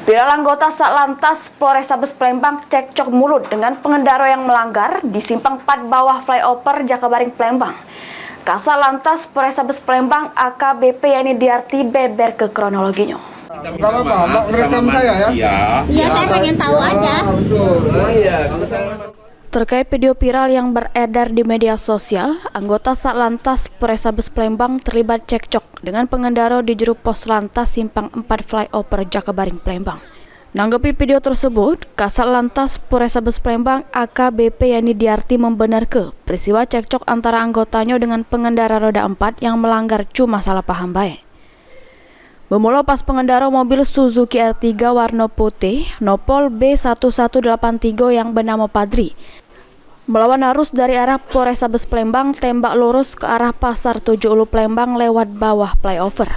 Viral anggota Satlantas Polrestabes Palembang cekcok mulut dengan pengendara yang melanggar di Simpang 4 bawah flyover Jakabaring Palembang. Kasat Lantas Polrestabes Palembang AKBP Yani Diarti beber ke kronologinya. Gak apa-apa, Mbak merekam saya ya? Iya, saya pengen tahu aja. Terkait video viral yang beredar di media sosial, anggota Satlantas Polrestabes Palembang terlibat cekcok dengan pengendara di juru pos lantas Simpang 4 flyover Jakabaring Palembang. Nanggapi video tersebut, Kasat Lantas Polrestabes Palembang AKBP Yani Diarti membenarkan peristiwa cekcok antara anggotanya dengan pengendara roda 4 yang melanggar cuma salah paham baik. Bermula pas pengendara mobil Suzuki R3 warna putih, nopol B1183 yang bernama Padri, melawan arus dari arah Polrestabes Palembang tembak lurus ke arah Pasar 7 Ulu Palembang lewat bawah flyover.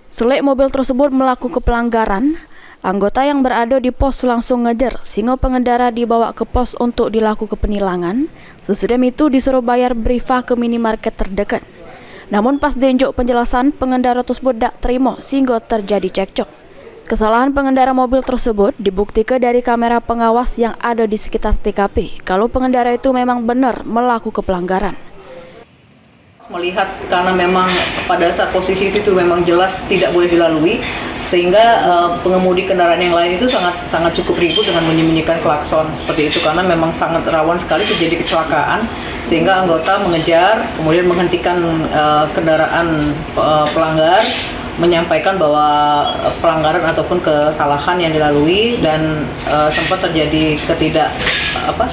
Selik mobil tersebut melakukan pelanggaran, anggota yang berada di pos langsung ngejar sehingga pengendara dibawa ke pos untuk dilakukan penilangan. Sesudah itu disuruh bayar briva ke minimarket terdekat. Namun pas diunjuk penjelasan, pengendara tersebut tak terima sehingga terjadi cekcok. Kesalahan pengendara mobil tersebut dibuktikan dari kamera pengawas yang ada di sekitar TKP kalau pengendara itu memang benar melakukan pelanggaran. Melihat karena memang pada saat posisi itu memang jelas tidak boleh dilalui, sehingga pengemudi kendaraan yang lain itu sangat cukup ribut dengan menyembunyikan klakson seperti itu karena memang sangat rawan sekali terjadi kecelakaan, sehingga anggota mengejar kemudian menghentikan kendaraan pelanggar, menyampaikan bahwa pelanggaran ataupun kesalahan yang dilalui dan sempat terjadi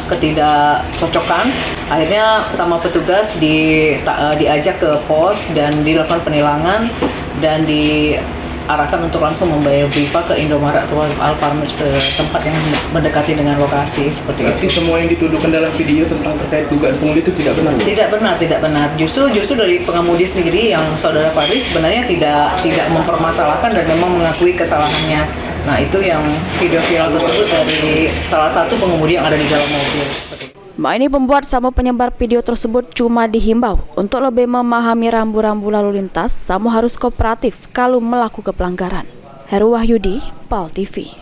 ketidakcocokan. Akhirnya sama petugas diajak ke pos dan dilakukan penilangan dan diarahkan untuk langsung membayar briva ke Indomaret atau Alfamart setempat yang mendekati dengan lokasi seperti itu. Berarti semua yang dituduhkan dalam video tentang terkait dugaan pungli itu tidak benar? Tidak benar. Justru dari pengemudi sendiri yang saudara Padri sebenarnya tidak mempermasalahkan dan memang mengakui kesalahannya. Nah, itu yang video viral tersebut dari salah satu pengemudi yang ada di dalam mobil. Mbak ini pembuat sama penyebar video tersebut cuma dihimbau untuk lebih memahami rambu-rambu lalu lintas, sama harus kooperatif kalau melakukan pelanggaran. Heru Wahyudi, PAL TV.